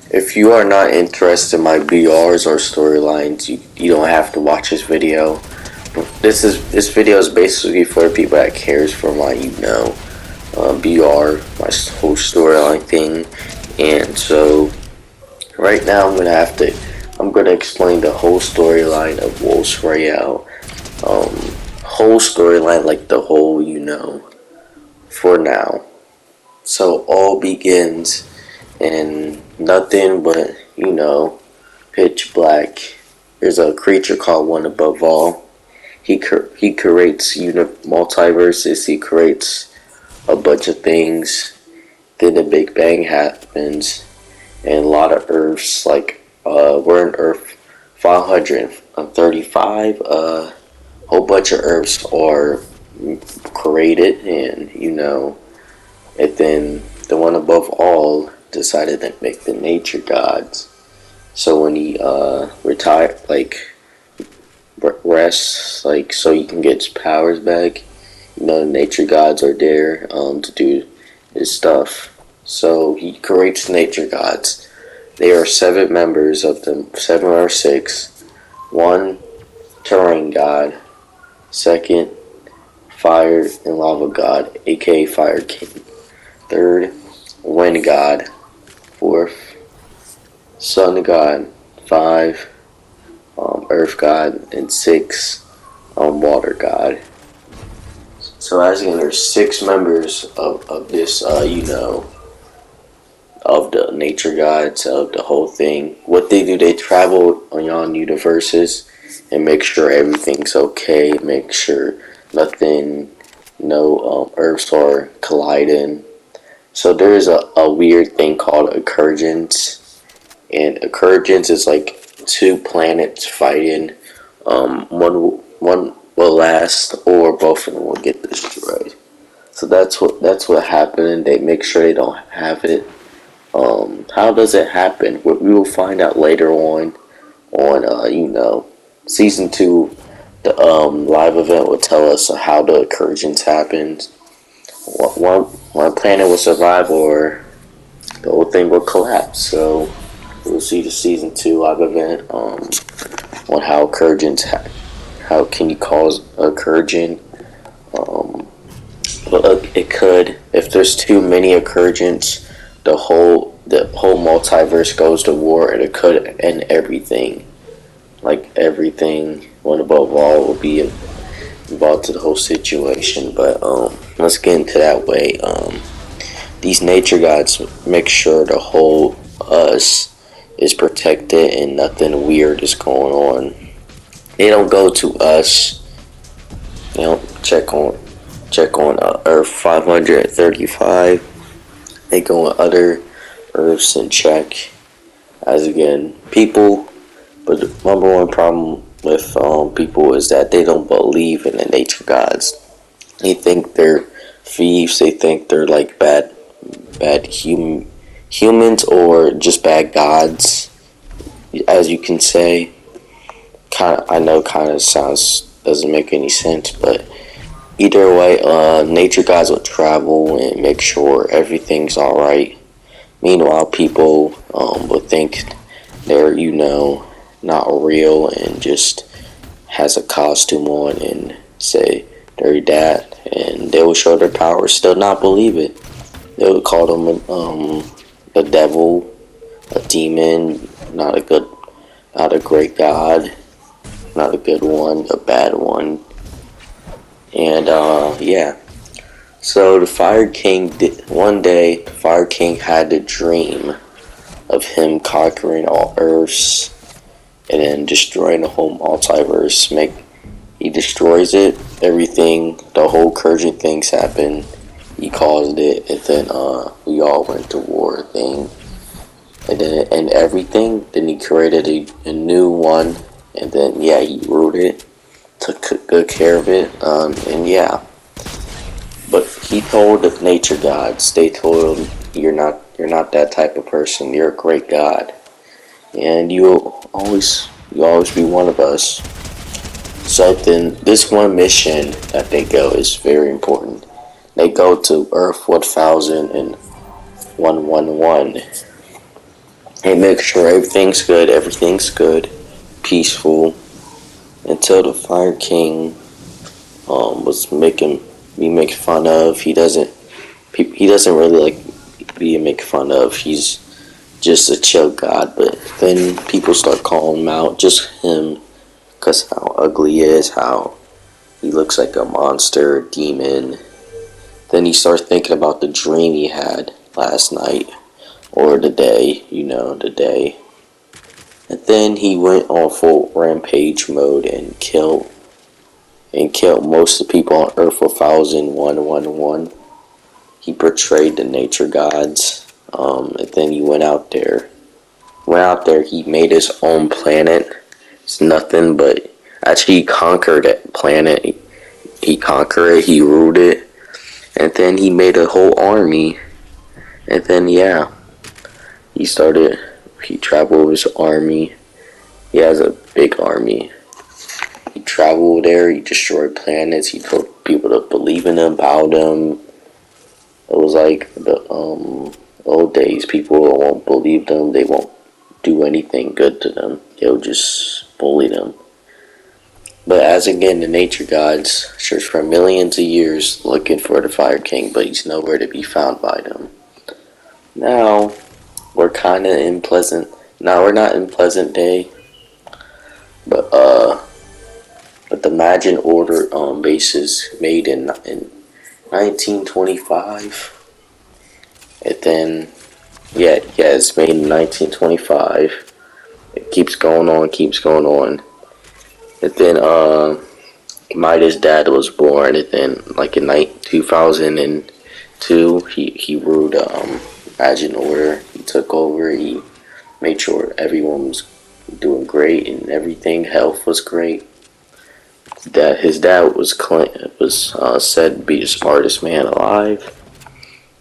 If you are not interested in my BRs or storylines, you don't have to watch this video. This video is basically for people that cares for my BR, my whole storyline thing. And so right now I'm gonna explain the whole storyline of Royale. Whole storyline, like the whole for now. So all begins in nothing but pitch black. There's a creature called One Above All. He creates multiverses. He creates a bunch of things. Then the Big Bang happens, and a lot of Earths, like we're in Earth 535. A whole bunch of Earths are created, and and then the One Above All decided to make the nature gods. So when he retired, rests, so he can get his powers back, the nature gods are there to do his stuff. So he creates nature gods. There are 7 members of them, 7 or 6. 1, terrain god. 2nd, fire and lava god, aka Fire King. 3rd, wind god. 4th, sun god. 5, earth god. And 6, water god. So as again, there's 6 members of this, of the nature gods, of the whole thing. What they do, they travel on universes and make sure everything's okay, make sure nothing, no Earths are colliding. So there's a weird thing called occurrence, and occurrence is like 2 planets fighting. One will last, or both of them will get destroyed. So that's what happened, and they make sure they don't have it. How does it happen? We will find out later on season 2. The live event will tell us how the occurrence happens. One planet will survive, or the whole thing will collapse. So we'll see the season 2 live event on how occurrence how can you cause occurrence. But it could, if there's too many occurrence, the whole multiverse goes to war, and it could end everything. Like everything, One Above All will be involved to the whole situation. But let's get into that way. These nature gods make sure the whole us is protected and nothing weird is going on. They don't go to us. They don't check on Earth 535. They go on other Earths and check. As again, people. But the number one problem with people is that they don't believe in the nature gods. They think they're thieves. They think they're like bad humans, or just bad gods, as you can say. I know doesn't make any sense, but either way, nature gods will travel and make sure everything's alright. Meanwhile, people would think they're not real and just has a costume on and say they're that, and they will show their power, still not believe it. They would call them a devil, a demon, not a great god, not a good one, a bad one. And yeah. So the Fire King one day the Fire King had a dream of him conquering all Earths and then destroying the whole multiverse. He destroys it, everything, the whole Kurgan things happen. He caused it, and then we all went to war thing. And then it ended everything. Then he created a new one, and then he ruled it, took good care of it, and yeah. But he told the nature gods, they told him, you're not that type of person. You're a great god, and you'll always be one of us. So then, this one mission that they go is very important. They go to Earth 1011. He makes sure everything's good, peaceful, until the Fire King was making me make fun of. He doesn't really like being make fun of. He's just a chill god, but then people start calling him out, just him, because how ugly he is, how he looks like a monster, a demon. Then he starts thinking about the dream he had last night, or the day, the day. And then he went on full rampage mode and killed most of the people on Earth 1001. He betrayed the nature gods. And then he went out there. He made his own planet. It's nothing but actually he conquered that planet. He conquered it. He ruled it. And then he made a whole army. And then he traveled with his army. He has a big army. He traveled there, he destroyed planets, he told people to believe in him, bow to him. It was like the old days. People won't believe them, they won't do anything good to them. They'll just bully them. But as again, the nature gods searched for millions of years looking for the Fire King, but he's nowhere to be found by them. Now, we're kinda in Pleasant. Now we're not in Pleasant Day. But the Imagine Order base is made in 1925. And then it's made in 1925. It keeps going on. And then Midas' dad was born, and then like in 2002 he ruled Imagine Order. He took over, he made sure everyone was doing great and everything. Health was great. His dad was said to be the smartest man alive.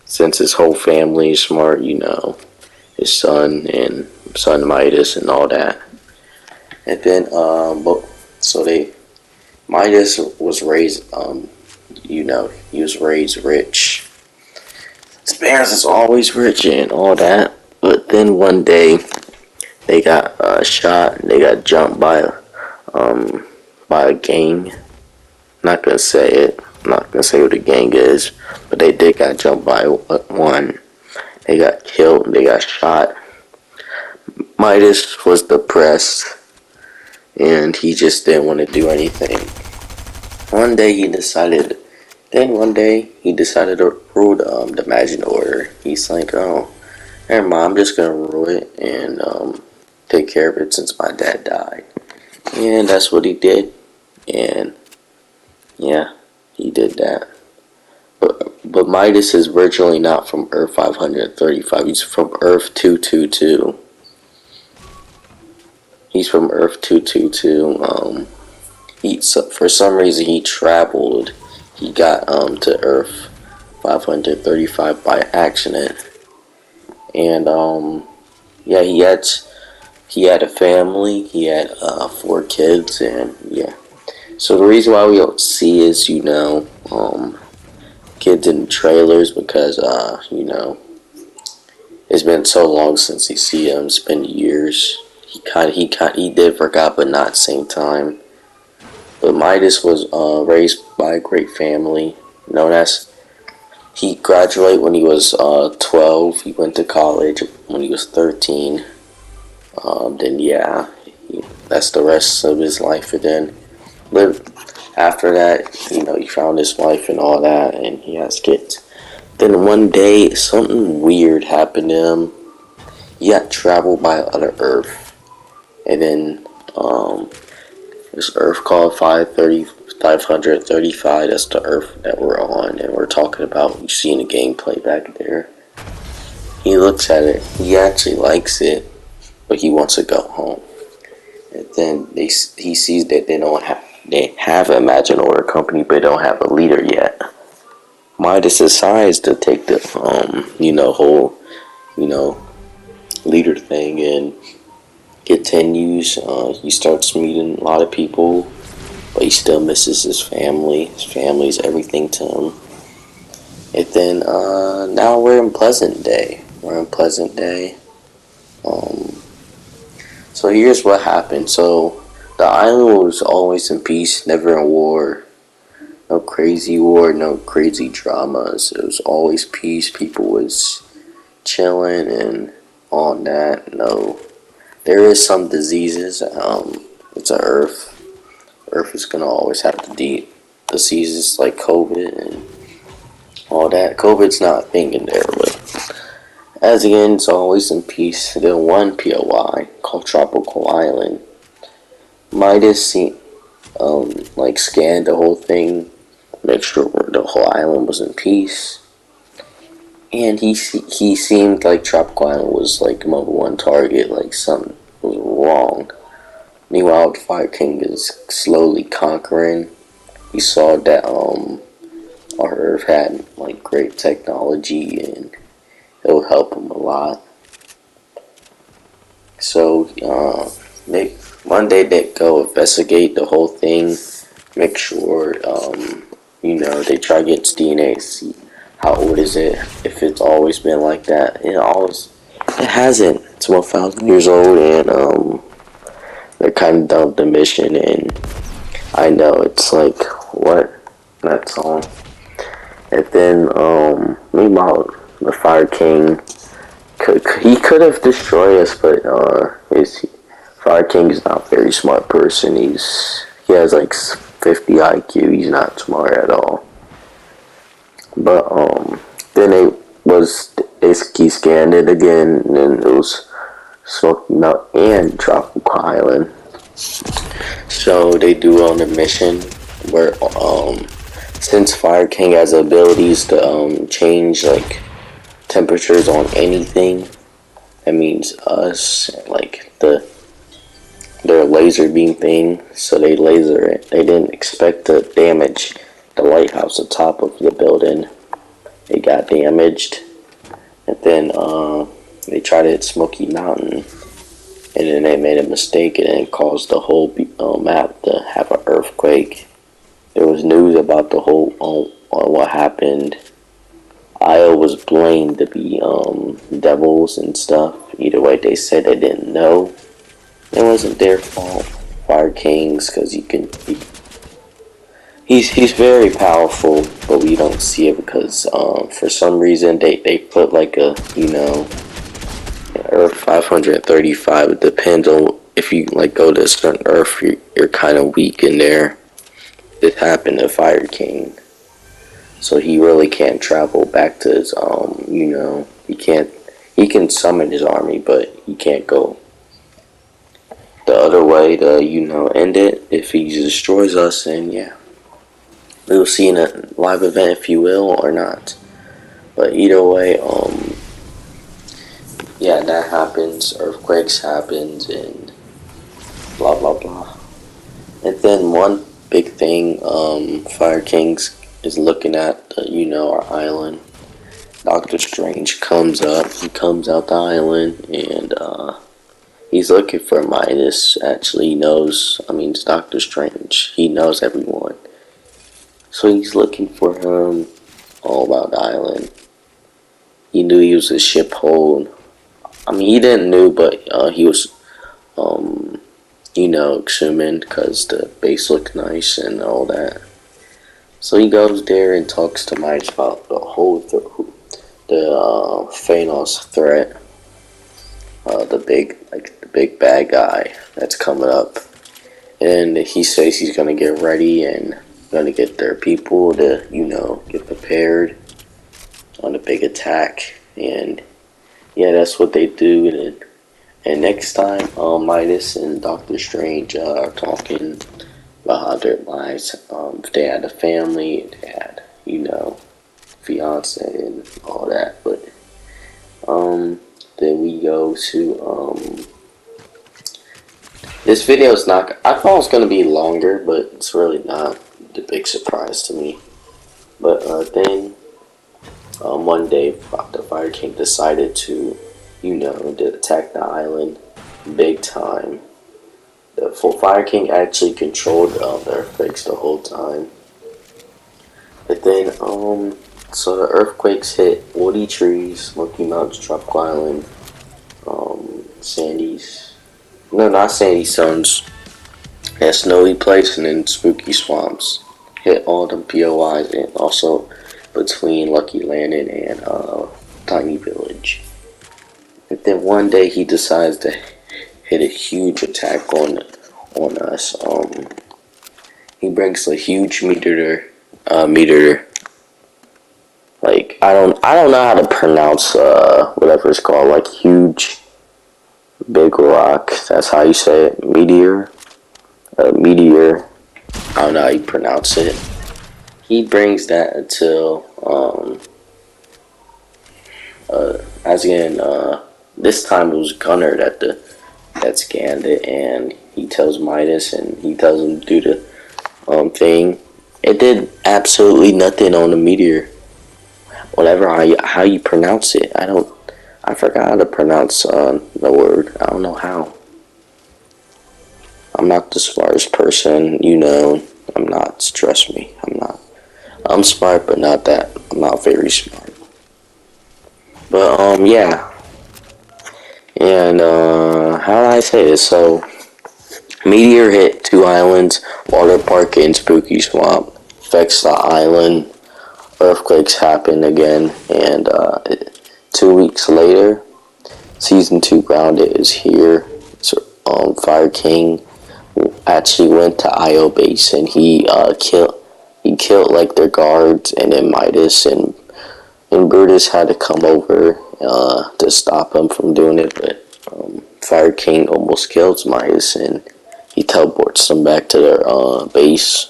Since his whole family is smart, his son and son Midas and all that. And then Midas was raised he was raised rich. His parents is always rich and all that. But then one day they got shot. They got jumped by a gang. Not gonna say it. I'm not gonna say what the gang is, but they did got jumped by one. They got killed. They got shot. Midas was depressed, and he just didn't want to do anything. One day he decided to rule the Imagine Order. He's like, oh, never mind, I'm just gonna rule it and take care of it since my dad died. And that's what he did. And he did that. But Midas is originally not from Earth 535. He's from Earth 222. He's from Earth 222. For some reason he traveled. He got to Earth 535 by accident. And he had a family. He had 4 kids, and So the reason why we don't see is kids in trailers because it's been so long since you see him. It's been years. He did forgot, but not same time. But Midas was raised by a great family. He graduated when he was 12. He went to college when he was 13. That's the rest of his life. And then lived after that. He found his wife and all that, and he has kids. Then one day, something weird happened to him. He got traveled by another Earth, and then this Earth called 535. That's the Earth that we're on, and we're talking about. You see in the gameplay back there. He looks at it. He actually likes it, but he wants to go home. And then he sees that they have an Imagine Order company, but they don't have a leader yet. Midas decides to take the whole leader thing and continues. He starts meeting a lot of people, but he still misses his family. His family's everything to him. And then now we're in Pleasant Day. Um, so here's what happened. So the island was always in peace, never in war. No crazy war, no crazy dramas. It was always peace. People was chilling and on that. No, there is some diseases. It's a Earth. Earth is gonna always have the diseases like COVID and all that. COVID's not a thing in there, but as again, it's always in peace. Then one POI called Tropical Island. Midas like scanned the whole thing, make sure the whole island was in peace. And he seemed like Tropical Island was like number one target, like something was wrong. Meanwhile, the Fire King is slowly conquering. He saw that our Earth had like great technology and it would help him a lot. So one day they go investigate the whole thing, make sure they try to get DNA, see how old is it, if it's always been like that. It hasn't. It's 1,000 years old, and they're kind of done with the mission. And I know it's like what that song. And then meanwhile, the Fire King could have destroyed us, but his Fire King is not a very smart person. He has like 50 IQ. He's not smart at all. But then he scanned it again, and then it was Smoky Mountain and Tropical Island. So they do on a mission where since Fire King has abilities to change like temperatures on anything, that means us like their laser beam thing. So they laser it. They didn't expect to damage the lighthouse on top of the building. It got damaged, and then they tried to hit Smoky Mountain, and then they made a mistake, and it caused the whole map to have an earthquake. There was news about the whole what happened. Io was blamed to be devils and stuff. Either way, they said they didn't know. It wasn't their fault. Fire Kings, because he's very powerful, but we don't see it because for some reason they put like a Earth 535. It depends on if you like go to a certain Earth, you're kind of weak in there. This happened to Fire King, so he really can't travel back to his he can summon his army, but he can't go the other way to end it. If he destroys us, then yeah, we'll see in a live event if you will or not. But either way, yeah, that happens. Earthquakes happens and blah blah blah. And then one big thing, Fire Kings is looking at our island. Doctor Strange comes up. He comes out the island and he's looking for Midas. Actually, he knows. I mean, it's Doctor Strange. He knows everyone. So he's looking for him all about the island. He knew he was a ship hold. I mean, he didn't know, but he was, assuming because the base looked nice and all that. So he goes there and talks to Midas about the whole Thanos threat, the big bad guy that's coming up, and he says he's gonna get ready and gonna get their people to get prepared on a big attack. And yeah, that's what they do. And next time, Midas and Doctor Strange are talking about how their lives, if they had a family, they had fiance and all that. But then we go to this video is not. I thought it was gonna be longer, but it's really not. The big surprise to me. But then one day the Fire King decided to to attack the island big time. The Fire King actually controlled the earthquakes the whole time. But then so the earthquakes hit woody trees, Smoky Mountain, Tropical Island, Sandy's, no, not Sandy Stones. Yeah, Snowy Place and then Spooky Swamps. Hit all the POIs and also between Lucky Landing and Tiny Village. And then one day he decides to hit a huge attack on us. He brings a huge meter. Like I don't know how to pronounce whatever it's called. Like huge, big rock. That's how you say it. Meteor. Meteor. I don't know how you pronounce it. He brings that until as again this time it was Gunner that scanned it, and he tells Midas and he tells him to do the thing. It did absolutely nothing on the meteor. Whatever how you pronounce it, I forgot how to pronounce the word. I don't know how. I'm not the smartest person, you know. I'm not. Trust me, I'm not. I'm smart, but not that. I'm not very smart. But yeah. And how do I say this? So, meteor hit 2 islands, Water Park and Spooky Swamp. Affects the island. Earthquakes happen again, and 2 weeks later, season 2 Grounded is here. So, Fire King actually went to Io base, and he killed like their guards, and then Midas and Brutus had to come over to stop him from doing it, but Fire King almost kills Midas, and he teleports them back to their base.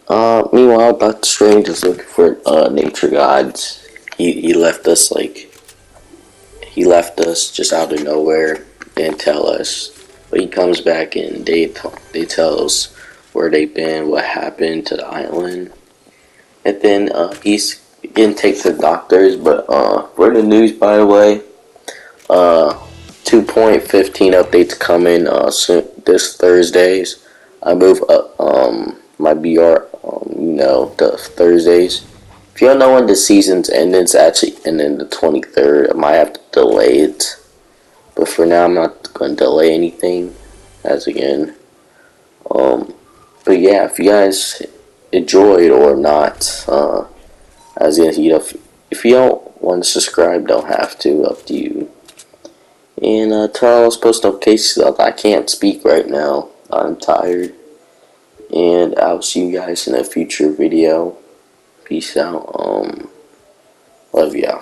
Meanwhile, Doctor Strange is looking for nature gods. He left us just out of nowhere, didn't tell us. But he comes back and they tell us where they've been, what happened to the island. And then he's getting taken to the doctors, but for the news, by the way, 2.15 updates coming soon, this Thursdays. I move up my BR, the Thursdays. If you don't know when the season's ending, it's actually ending the 23rd. I might have to delay it. But for now, I'm not going to delay anything. As again. But yeah, if you guys enjoyed or not, as in, if you don't want to subscribe, don't have to. Up to you. And turn on those post notifications up. I can't speak right now. I'm tired. And I'll see you guys in a future video. Peace out. Love y'all.